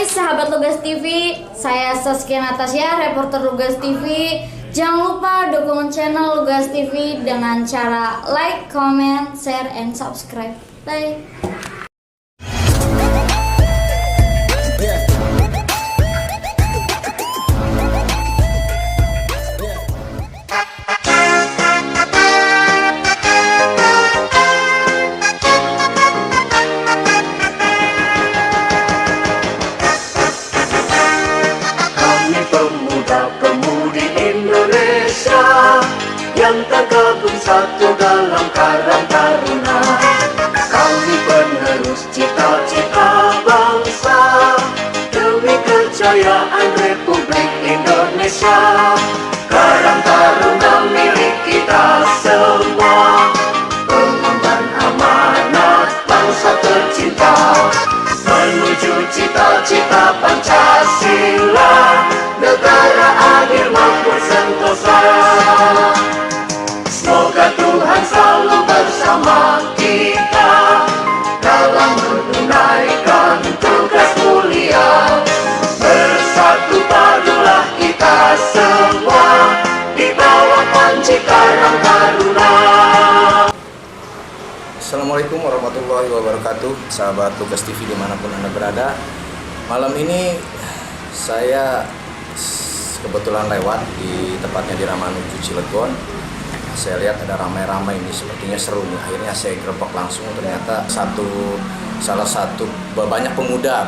Hai sahabat Lugas TV, saya Saskia Natasha, reporter Lugas TV. Jangan lupa dukung channel Lugas TV dengan cara like, comment, share, and subscribe. Bye. Pemuda-pemudi Indonesia yang tergabung satu dalam Karang Taruna. Kami penerus cita-cita bangsa demi kejayaan Republik Indonesia. Karang Taruna milik kita semua, pengemban amanat bangsa tercinta menuju cita-cita Pancasila, negara adil makmur sentosa. Semoga Tuhan selalu bersama kita dalam menunaikan tugas mulia. Bersatu padulah kita semua di bawah panji Karang Taruna. Assalamualaikum warahmatullahi wabarakatuh, sahabat Lugas TV dimanapun Anda berada. Malam ini saya kebetulan lewat di tepatnya di Ramanuju Cilegon. Saya lihat ada ramai-ramai ini, sepertinya seru nih. Akhirnya saya gerbek langsung, ternyata salah satu banyak pemuda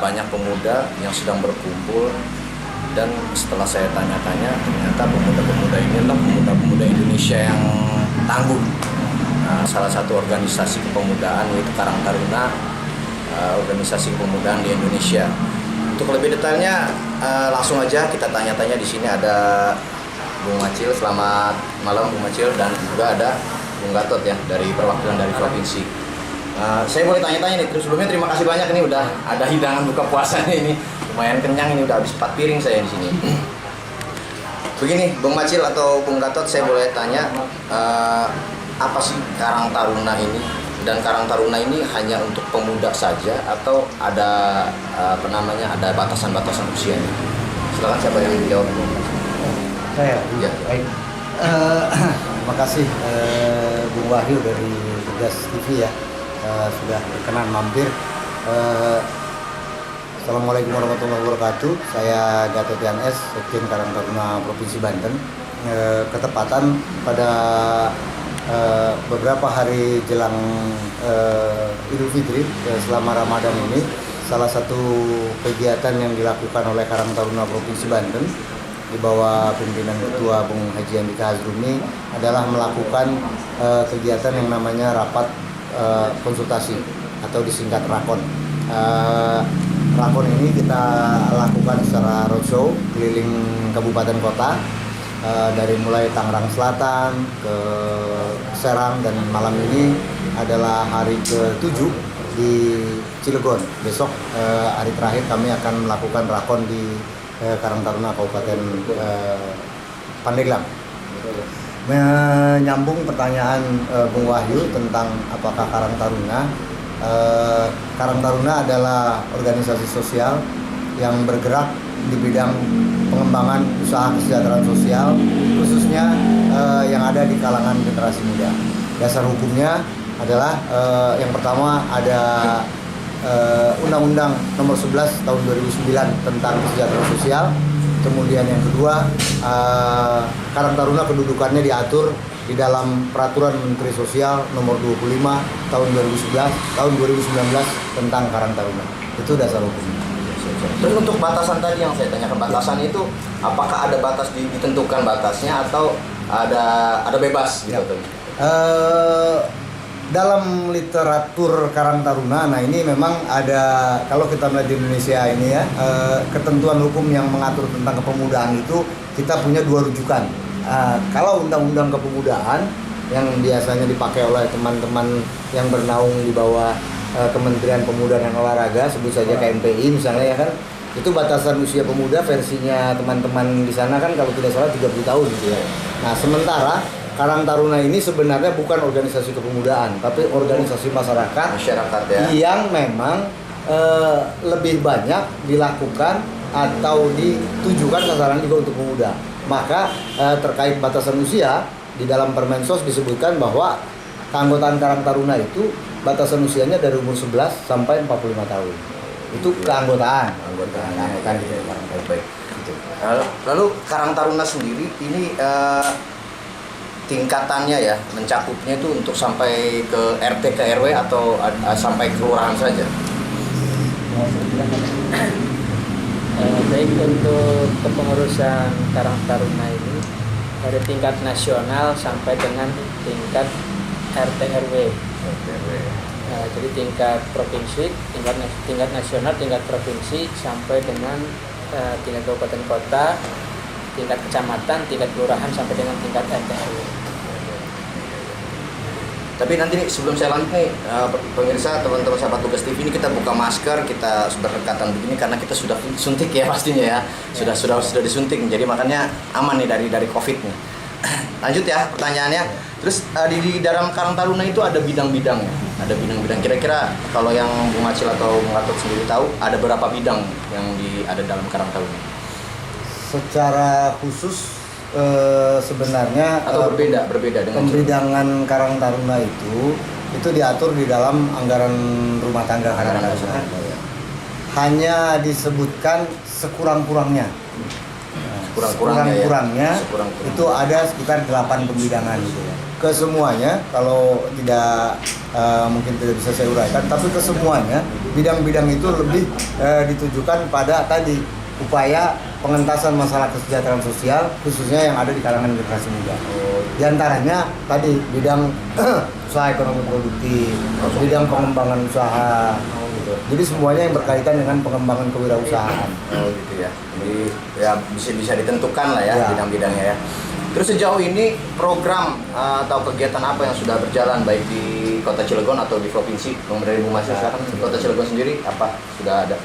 yang sedang berkumpul. Dan setelah saya tanya-tanya, ternyata pemuda-pemuda ini adalah pemuda-pemuda Indonesia yang tangguh. Salah satu organisasi kepemudaan yaitu Karang Taruna, organisasi kepemudaan di Indonesia. Untuk lebih detailnya langsung aja kita tanya-tanya. Di sini ada Bung Macil. Selamat malam Bung Macil, dan juga ada Bung Gatot ya dari perwakilan dari provinsi. Saya boleh tanya-tanya nih, terus sebelumnya terima kasih banyak, ini udah ada hidangan buka puasanya ini lumayan kenyang, ini udah habis 4 piring saya di sini. Begini Bung Macil atau Bung Gatot, saya boleh tanya apa sih Karang Taruna ini? Dan Karang Taruna ini hanya untuk pemuda saja atau ada ada batasan-batasan usianya? Silakan, siapa yang menjawab? Saya. Ya. Baik. Terima kasih Bung Wahyu dari Lugas TV ya, sudah berkenan mampir. Assalamualaikum warahmatullahi wabarakatuh. Saya Gatot Yanes, Sekjen Karang Taruna Provinsi Banten. Ketepatan pada beberapa hari jelang Idul Fitri selama Ramadan ini, salah satu kegiatan yang dilakukan oleh Karang Taruna Provinsi Banten di bawah pimpinan Ketua Bung Haji Andika Hazrumi adalah melakukan kegiatan yang namanya rapat konsultasi atau disingkat rakon. Rakon ini kita lakukan secara roadshow keliling kabupaten kota, dari mulai Tangerang Selatan ke Serang, dan malam ini adalah hari ke-7 di Cilegon. Besok hari terakhir kami akan melakukan rakon di Karang Taruna Kabupaten Pandeglang. Menyambung pertanyaan Bung Wahyu tentang apakah Karang Taruna. Karang Taruna adalah organisasi sosial yang bergerak di bidang pengembangan usaha kesejahteraan sosial, khususnya yang ada di kalangan generasi muda. Dasar hukumnya adalah yang pertama ada Undang-Undang Nomor 11 Tahun 2009 tentang kesejahteraan sosial. Kemudian yang kedua, Karang Taruna kedudukannya diatur di dalam Peraturan Menteri Sosial Nomor 25 Tahun 2019 tentang Karang Taruna. Itu dasar hukumnya. Terus untuk batasan tadi yang saya tanyakan, batasan itu apakah ada batas ditentukan batasnya atau ada bebas gitu? Dalam literatur Karang Taruna, nah ini memang ada, kalau kita melihat di Indonesia ini ya, ketentuan hukum yang mengatur tentang kepemudaan itu kita punya 2 rujukan. Kalau undang-undang kepemudaan yang biasanya dipakai oleh teman-teman yang bernaung di bawah Kementerian Pemuda dan Olahraga, sebut saja KMPI misalnya ya kan, itu batasan usia pemuda versinya teman-teman di sana kan kalau tidak salah 30 tahun gitu ya. Nah sementara Karang Taruna ini sebenarnya bukan organisasi kepemudaan, tapi organisasi masyarakat ya, yang memang lebih banyak dilakukan atau ditujukan sasaran juga untuk pemuda. Maka terkait batasan usia di dalam Permensos disebutkan bahwa keanggotaan Karang Taruna itu batasan usianya dari umur 11 sampai 45 tahun. Itu keanggotaan. Keanggotaan gitu. Baik. Lalu Karang Taruna sendiri ini tingkatannya ya, mencakupnya itu untuk sampai ke RT ke RW atau sampai ke kelurahan saja? Baik, untuk kepengurusan Karang Taruna ini dari tingkat nasional sampai dengan tingkat RT RW. Jadi tingkat provinsi, tingkat nasional, tingkat provinsi sampai dengan tingkat kabupaten kota, tingkat kecamatan, tingkat kelurahan sampai dengan tingkat RT RW. Tapi nanti nih, sebelum saya lanjut nih, pemirsa, teman-teman sahabat Tugas TV ini kita buka masker, kita berdekatan begini karena kita sudah suntik ya pastinya ya. Sudah disuntik, jadi makanya aman nih dari Covid nih. Lanjut ya pertanyaannya. Terus di dalam Karang Taruna itu ada bidang-bidangnya. Ada bidang-bidang. Kira-kira kalau yang Bung Acil atau Bung Gatot sendiri tahu, ada berapa bidang yang ada dalam Karang Taruna? Secara khusus sebenarnya Atau berbeda dengan pembidangan Karang Taruna itu diatur di dalam anggaran rumah tangga Karang Taruna. Hanya disebutkan sekurang-kurangnya. Sekurang-kurangnya itu ada sekitar 8 pembidangan gitu ya. Kesemuanya kalau tidak mungkin tidak bisa saya uraikan, tapi kesemuanya bidang-bidang itu lebih ditujukan pada tadi upaya pengentasan masalah kesejahteraan sosial khususnya yang ada di kalangan generasi muda. Di antaranya tadi bidang usaha ekonomi produktif, bidang pengembangan usaha. Jadi semuanya yang berkaitan dengan pengembangan kewirausahaan. Oh gitu ya. Jadi ya bisa ditentukan lah ya bidang-bidangnya ya. Terus sejauh ini program atau kegiatan apa yang sudah berjalan baik di Kota Cilegon atau di provinsi? Dari Bung Mas silakan. Di Kota Cilegon sendiri apa sudah ada?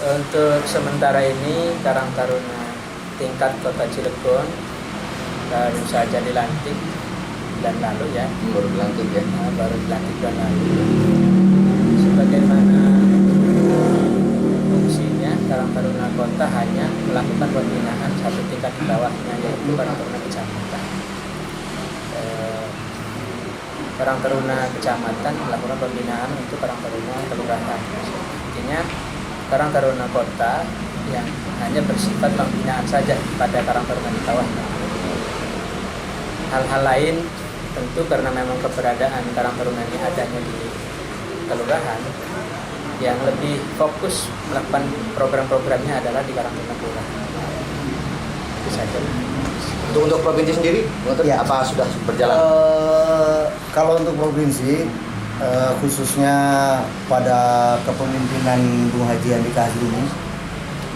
Untuk sementara ini Karang Taruna tingkat Kota Cilegon baru saja dilantik bulan lalu ya. Baru dilantik ya. Baru dilantik bulan lalu. Sebagaimana fungsinya, Karang Taruna Kota hanya melakukan pembinaan satu tingkat di bawahnya, yaitu Karang Taruna Kecamatan. Karang Taruna Kecamatan melakukan pembinaan untuk Karang Taruna Kelurahan. Artinya Karang Taruna Kota yang hanya bersifat pembinaan saja pada Karang Taruna di bawahnya. Hal-hal lain tentu karena memang keberadaan Karang Taruna ini adanya di kelurahan, yang lebih fokus melakukan program-programnya adalah di Karang Taruna Kelurahan. Itu saja. Untuk provinsi sendiri, apa sudah berjalan? Kalau untuk provinsi, khususnya pada kepemimpinan Bung Haji Andika Hazrumi,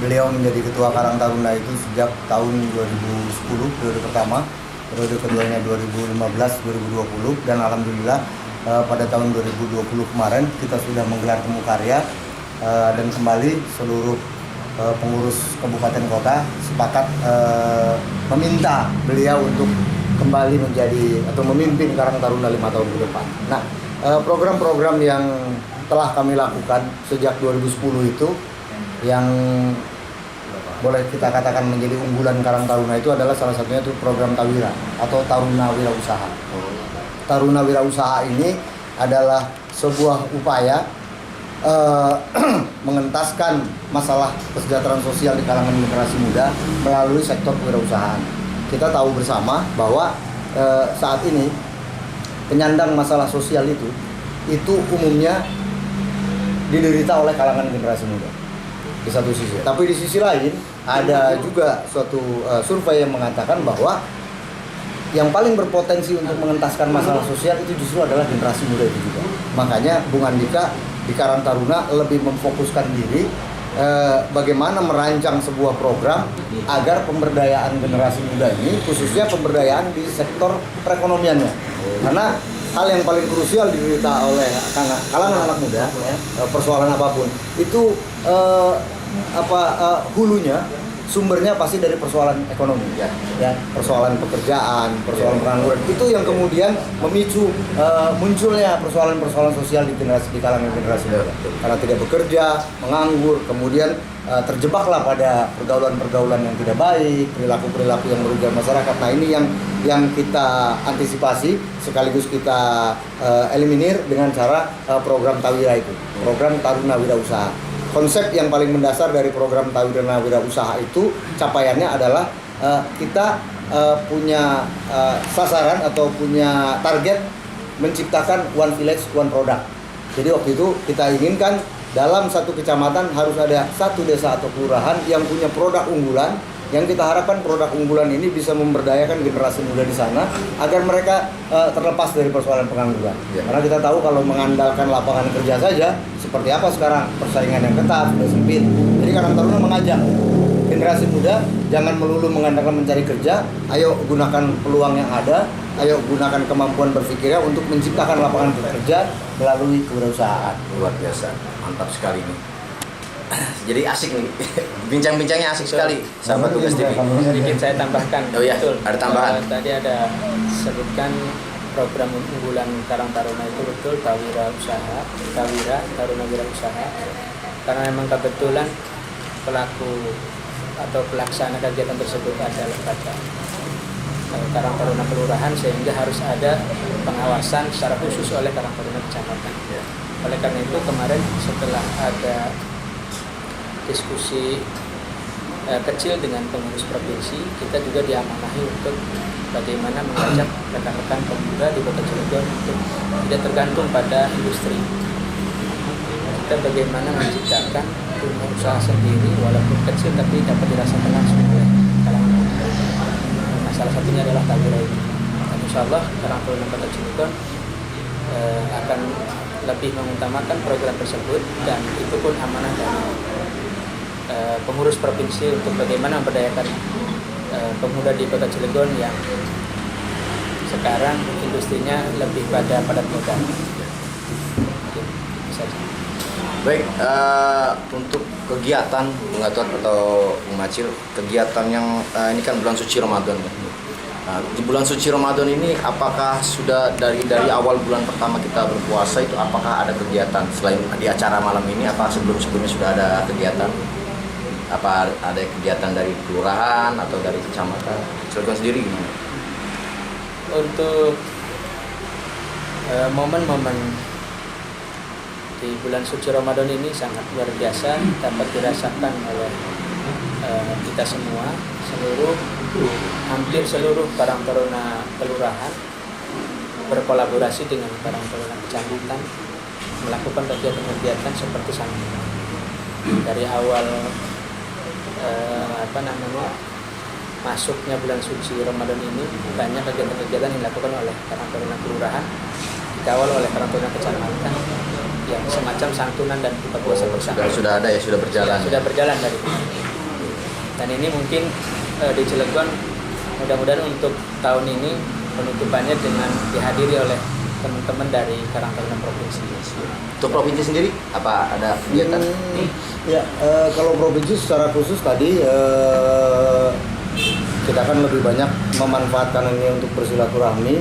beliau menjadi ketua Karang Taruna itu sejak tahun 2010, periode pertama, periode keduanya 2015-2020, dan alhamdulillah pada tahun 2020 kemarin kita sudah menggelar temu karya dan kembali seluruh pengurus kabupaten kota sepakat meminta beliau untuk kembali menjadi atau memimpin Karang Taruna 5 tahun ke depan. Nah, program-program yang telah kami lakukan sejak 2010 itu yang boleh kita katakan menjadi unggulan Karang Taruna itu adalah salah satunya itu program Tawira atau Taruna Wirausaha. Taruna Wirausaha ini adalah sebuah upaya mengentaskan masalah kesejahteraan sosial di kalangan generasi muda melalui sektor kewirausahaan. Kita tahu bersama bahwa saat ini penyandang masalah sosial itu umumnya diderita oleh kalangan generasi muda di satu sisi. Tapi di sisi lain ada juga suatu survei yang mengatakan bahwa yang paling berpotensi untuk mengentaskan masalah sosial itu justru adalah generasi muda itu juga. Makanya Bung Andika di Karang Taruna lebih memfokuskan diri bagaimana merancang sebuah program agar pemberdayaan generasi muda ini, khususnya pemberdayaan di sektor perekonomiannya. Karena hal yang paling krusial diderita oleh kalangan anak muda, persoalan apapun itu hulunya sumbernya pasti dari persoalan ekonomi, ya, persoalan pekerjaan, persoalan pengangguran. Itu yang kemudian memicu munculnya persoalan-persoalan sosial di kalangan generasi muda. Karena tidak bekerja, menganggur, kemudian terjebaklah pada pergaulan-pergaulan yang tidak baik, perilaku-perilaku yang merugikan masyarakat. Nah, ini yang kita antisipasi sekaligus kita eliminir dengan cara program Tawira itu, program Taruna Wirausaha. Konsep yang paling mendasar dari program Taruna Wirausaha itu capaiannya adalah kita punya sasaran atau punya target menciptakan one village one product. Jadi waktu itu kita inginkan dalam satu kecamatan harus ada satu desa atau kelurahan yang punya produk unggulan, yang kita harapkan produk unggulan ini bisa memberdayakan generasi muda di sana agar mereka terlepas dari persoalan pengangguran. Karena kita tahu kalau mengandalkan lapangan kerja saja, seperti apa sekarang persaingan yang ketat, sudah sempit. Jadi Karang Taruna mengajak generasi muda jangan melulu mengandalkan mencari kerja, ayo gunakan peluang yang ada, ayo gunakan kemampuan berpikirnya untuk menciptakan lapangan kerja melalui kewirausahaan. Luar biasa, mantap sekali nih. Jadi asik nih, bincang-bincangnya asik sekali, sahabat Tugas TV. Sedikit saya tambahkan. Oh iya, ada tambahan. Tadi ada sebutkan program unggulan Karang Taruna itu betul Tawira Usaha, Tawira Taruna Wirausaha. Karena memang kebetulan pelaku atau pelaksana kegiatan tersebut adalah kata Karang Taruna Kelurahan, sehingga harus ada pengawasan secara khusus oleh Karang Taruna Kecamatan. Oleh karena itu kemarin setelah ada diskusi kecil dengan pengurus provinsi, kita juga diamanahi untuk bagaimana mengajak rekan-rekan pemuda di Kota Cilegon untuk tidak tergantung pada industri. Kita bagaimana menciptakan dunia usaha sendiri walaupun kecil tapi dapat dirasakan langsung oleh kalangan pemuda. Nah, salah satunya adalah Tawira ini. Dan insya Allah Karang Taruna Kota Cilegon akan lebih mengutamakan program tersebut, dan itu pun amanah dari pengurus provinsi untuk bagaimana memberdayakan pemuda di Kota Cilegon yang sekarang industrinya lebih pada padat modal. Baik, untuk kegiatan Bung Gatot atau Bung Macil, kegiatan yang ini kan bulan suci Ramadan. Di bulan suci Ramadan ini apakah sudah dari awal bulan pertama kita berpuasa itu apakah ada kegiatan selain di acara malam ini, apa sebelumnya sudah ada kegiatan? Apa ada kegiatan dari kelurahan atau dari kecamatan? Cilegon sendiri gimana? Untuk momen-momen di bulan suci Ramadan ini sangat luar biasa, dapat dirasakan oleh kita semua, hampir seluruh Karang Taruna Kelurahan berkolaborasi dengan Karang Taruna Kecamatan melakukan kegiatan-kegiatan seperti sambutan. Dari awal masuknya bulan suci Ramadan ini, banyak kegiatan-kegiatan yang dilakukan oleh Karang Taruna Kelurahan, dikawal oleh Karang Taruna Kecamatan, yang semacam santunan dan buka puasa bersama. Sudah ada ya, sudah berjalan. Sudah berjalan dari itu. Dan ini mungkin di Cilegon mudah-mudahan untuk tahun ini penutupannya dengan dihadiri oleh teman-teman dari Karang Taruna Provinsi. Untuk provinsi sendiri apa ada kegiatan? Ya, kalau provinsi secara khusus tadi kita kan lebih banyak memanfaatkan ini untuk bersilaturahmi,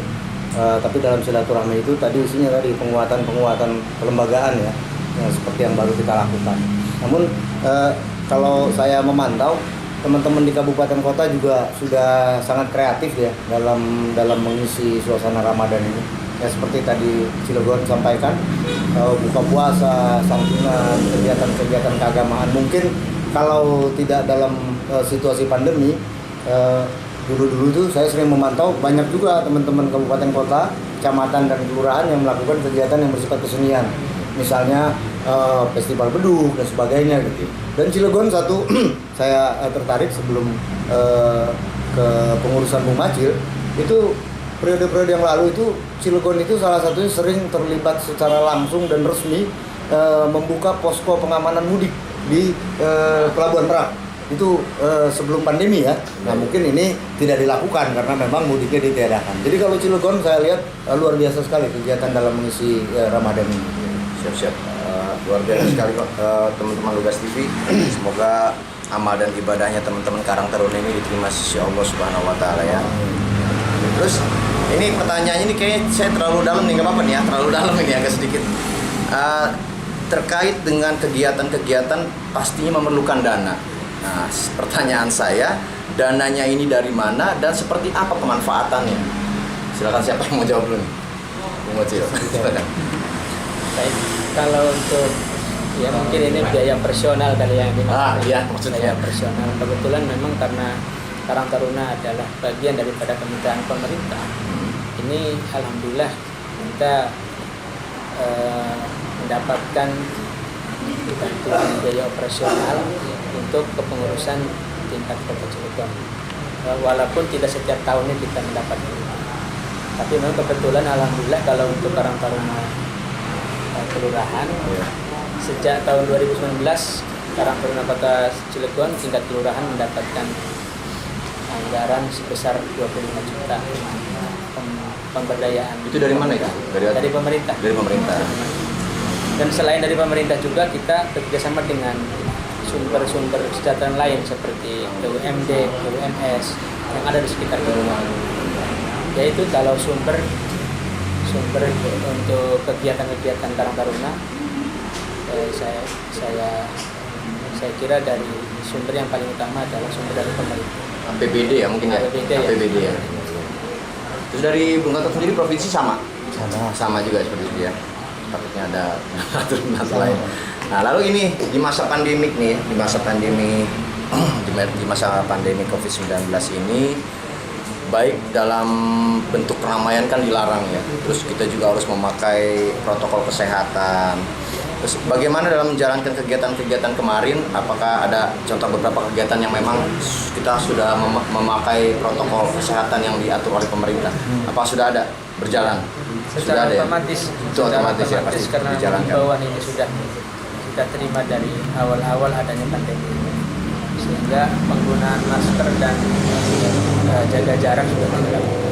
tapi dalam silaturahmi itu tadi isinya tadi penguatan kelembagaan ya, seperti yang baru kita lakukan. Namun kalau saya memantau teman-teman di kabupaten kota juga sudah sangat kreatif ya dalam mengisi suasana Ramadan ini. Ya seperti tadi Cilegon sampaikan, buka puasa, santunan, kegiatan-kegiatan keagamaan. Mungkin kalau tidak dalam situasi pandemi, dulu tuh saya sering memantau banyak juga teman-teman kabupaten kota, kecamatan dan kelurahan yang melakukan kegiatan yang bersifat kesenian. Misalnya festival beduk dan sebagainya gitu. Dan Cilegon satu saya tertarik sebelum ke pengurusan Bung Macil itu periode-periode yang lalu itu Cilegon itu salah satunya sering terlibat secara langsung dan resmi membuka posko pengamanan mudik di Pelabuhan Merak. Itu sebelum pandemi ya. Nah mungkin ini tidak dilakukan karena memang mudiknya ditiadakan. Jadi kalau Cilegon saya lihat luar biasa sekali kegiatan dalam mengisi Ramadan ini. Siap-siap. luar biasa sekali kok teman-teman Lugas TV. Semoga amal dan ibadahnya teman-teman Karang Taruna ini diterima sisi Allah Subhanahu wa taala ya. Terus ini pertanyaannya ini kayaknya saya terlalu dalam nih, nggak apa-apa nih ya, terlalu dalam ini agak sedikit. Terkait dengan kegiatan-kegiatan pastinya memerlukan dana. Nah, pertanyaan saya, dananya ini dari mana dan seperti apa pemanfaatannya? Silakan, siapa yang mau jawab dulu nih? Silakan. Baik, kalau untuk ya mungkin ini biaya personal kali yang dimaksud. Iya, maksudnya biaya personal. Kebetulan memang karena Karang Taruna adalah bagian daripada kementerian pemerintah. Ini alhamdulillah kita mendapatkan bantuan biaya operasional untuk kepengurusan tingkat Kota Cilegon. Walaupun tidak setiap tahunnya kita mendapatkan itu. Tapi memang kebetulan alhamdulillah kalau untuk Karang Taruna kelurahan sejak tahun 2019 Karang Taruna Kota Cilegon tingkat kelurahan mendapatkan anggaran sebesar 25 juta pemberdayaan. Itu dari mana itu? Dari pemerintah. Dari pemerintah. Dan selain dari pemerintah juga kita bekerjasama dengan sumber-sumber kesejahteraan lain seperti BUMD, BUMS yang ada di sekitar kelurahan. Yaitu kalau sumber untuk kegiatan-kegiatan Karang Taruna, saya kira dari sumber yang paling utama adalah sumber dari pemerintah. APBD ya mungkin ya. APBD ya. Terus dari Bung Gatot sendiri provinsi sama juga seperti itu ya. Takutnya ada aturan lain. Nah, lalu ini di masa pandemik nih, di masa pandemi COVID-19 ini, baik dalam bentuk keramaian kan dilarang ya. Terus kita juga harus memakai protokol kesehatan. Terus bagaimana dalam menjalankan kegiatan-kegiatan kemarin? Apakah ada contoh beberapa kegiatan yang memang kita sudah memakai protokol kesehatan yang diatur oleh pemerintah? Apa sudah ada berjalan? Secara sudah ada otomatis, ya? Itu otomatis ya pasti karena dijalankan. himbauan ini sudah kita terima dari awal-awal adanya pandemi ini, sehingga penggunaan masker dan jaga jarak sudah dilakukan.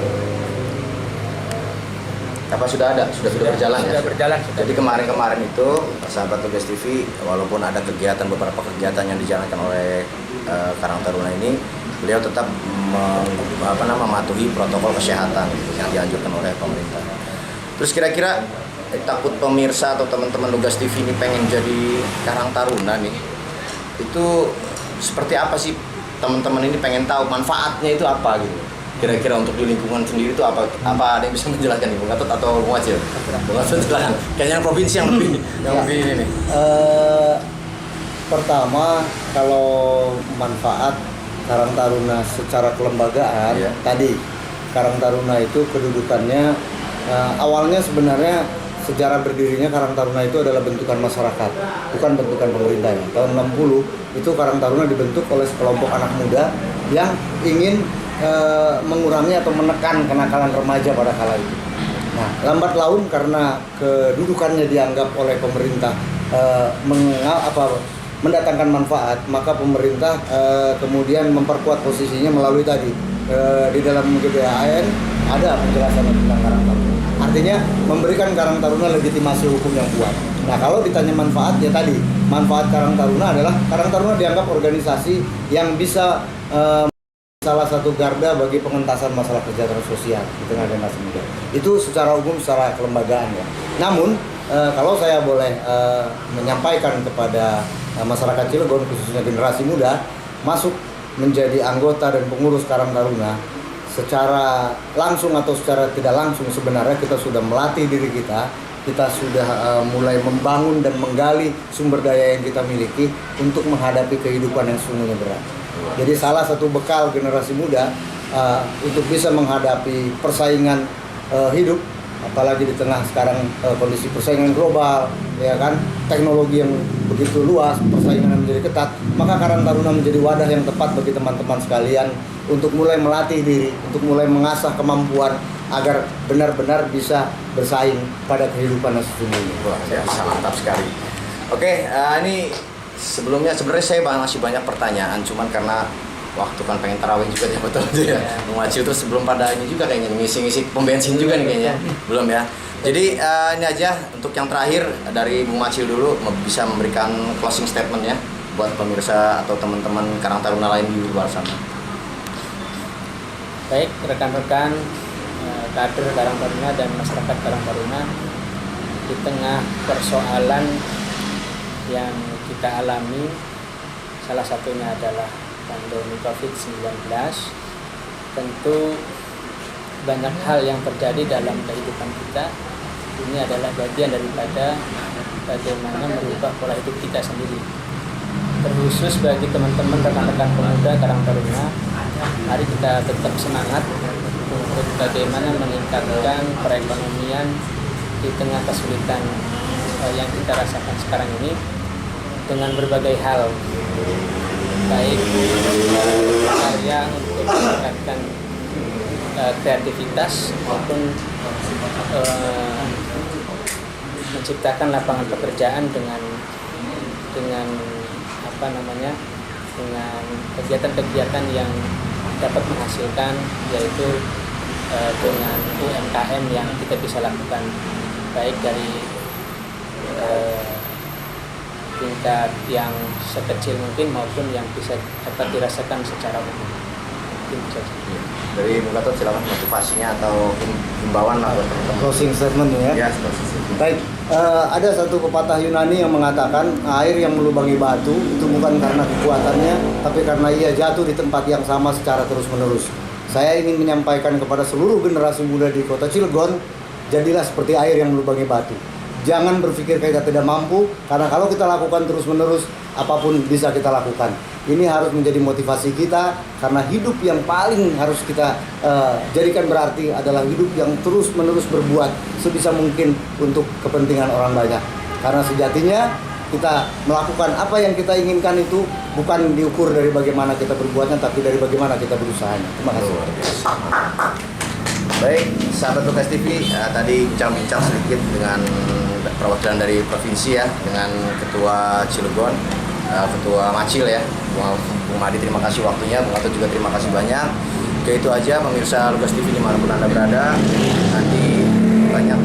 Apa sudah ada? Sudah berjalan ya? Sudah berjalan. Jadi kemarin itu sahabat Lugas TV, walaupun ada beberapa kegiatan yang dijalankan oleh Karang Taruna ini, beliau tetap mematuhi protokol kesehatan yang dianjurkan oleh pemerintah. Terus kira-kira takut pemirsa atau teman-teman Lugas TV ini pengen jadi Karang Taruna nih, itu seperti apa sih teman-teman ini pengen tahu manfaatnya itu apa gitu? Kira-kira untuk di lingkungan sendiri itu apa ada yang bisa menjelaskan nih, Bung Gatot atau Bung Wajil? Bung Gatot silakan. Kayaknya provinsi yang lebih ini nih. Pertama, kalau manfaat Karang Taruna secara kelembagaan, tadi Karang Taruna itu kedudukannya awalnya sebenarnya sejarah berdirinya Karang Taruna itu adalah bentukan masyarakat, bukan bentukan pemerintah. Tahun 60 itu Karang Taruna dibentuk oleh sekelompok anak muda yang ingin mengurangi atau menekan kenakalan remaja pada kala itu. Nah, lambat laun karena kedudukannya dianggap oleh pemerintah mendatangkan manfaat, maka pemerintah kemudian memperkuat posisinya melalui tadi di dalam GBHN ada penjelasan tentang Karang Taruna. Artinya memberikan Karang Taruna legitimasi hukum yang kuat. Nah, kalau ditanya manfaat, ya tadi manfaat Karang Taruna adalah Karang Taruna dianggap organisasi yang bisa salah satu garda bagi pengentasan masalah kesejahteraan sosial di tengah generasi muda. Itu secara umum, secara kelembagaan ya. Namun kalau saya boleh menyampaikan kepada masyarakat Cilegon, khususnya generasi muda, masuk menjadi anggota dan pengurus Karang Taruna, secara langsung atau secara tidak langsung sebenarnya kita sudah melatih diri kita sudah mulai membangun dan menggali sumber daya yang kita miliki untuk menghadapi kehidupan yang sungguhnya berat. Jadi salah satu bekal generasi muda untuk bisa menghadapi persaingan hidup, apalagi di tengah sekarang kondisi persaingan global, ya kan, teknologi yang begitu luas, persaingan yang menjadi ketat, maka Karang Taruna menjadi wadah yang tepat bagi teman-teman sekalian untuk mulai melatih diri, untuk mulai mengasah kemampuan agar benar-benar bisa bersaing pada kehidupan yang sesungguhnya. Wah, mantap sekali. Oke, ini sebelumnya sebenarnya saya masih banyak pertanyaan, cuman karena waktu kan pengen tarawih juga ya, betul ya. Bung Wajil terus sebelum pada ini juga kayaknya ngisi-ngisi pom bensin juga nih kayaknya. Belum ya. Jadi ini aja untuk yang terakhir dari Bung Macil dulu, bisa memberikan closing statement ya buat pemirsa atau teman-teman Karang Taruna lain di luar sana. Baik, rekan-rekan kader Karang Taruna dan masyarakat Karang Taruna, di tengah persoalan yang kita alami, salah satunya adalah pandemi COVID-19, tentu banyak hal yang terjadi dalam kehidupan kita. Ini adalah bagian daripada bagaimana merubah pola hidup kita sendiri. Terkhusus bagi teman-teman rekan-rekan pemuda Karang Taruna, mari kita tetap semangat untuk bagaimana meningkatkan perekonomian di tengah kesulitan yang kita rasakan sekarang ini dengan berbagai hal, baik karya untuk meningkatkan kreativitas maupun menciptakan lapangan pekerjaan dengan dengan kegiatan-kegiatan yang dapat menghasilkan, yaitu dengan UMKM yang kita bisa lakukan, baik dari tingkat yang sekecil mungkin maupun yang bisa dapat dirasakan secara umum. Dari Bung Gatot silakan motivasinya atau himbauan lah buat teman-teman. Closing statement ya. Ya, closing statement. Baik, ada satu pepatah Yunani yang mengatakan air yang melubangi batu itu bukan karena kekuatannya, tapi karena ia jatuh di tempat yang sama secara terus-menerus. Saya ingin menyampaikan kepada seluruh generasi muda di Kota Cilegon, jadilah seperti air yang melubangi batu. Jangan berpikir kita tidak mampu, karena kalau kita lakukan terus-menerus, apapun bisa kita lakukan. Ini harus menjadi motivasi kita, karena hidup yang paling harus kita jadikan berarti adalah hidup yang terus-menerus berbuat sebisa mungkin untuk kepentingan orang banyak. Karena sejatinya kita melakukan apa yang kita inginkan itu bukan diukur dari bagaimana kita berbuatnya, tapi dari bagaimana kita berusahanya. Terima kasih. Baik, sahabat Lukas TV, tadi bincang-bincang sedikit dengan perwakilan dari provinsi ya, dengan Ketua Cilegon, Ketua Macil ya, Bung Madi, terima kasih waktunya, Bung Gatot juga terima kasih banyak. Oke, itu aja pemirsa Lukas TV dimanapun Anda berada. Nanti banyak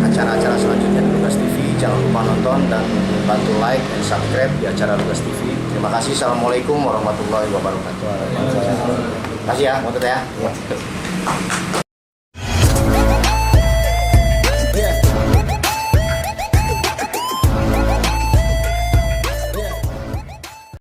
acara-acara selanjutnya di Lukas TV, jangan lupa nonton dan bantu like dan subscribe di acara Lukas TV. Terima kasih, Assalamualaikum warahmatullahi wabarakatuh. Terima kasih ya, Gatot ya.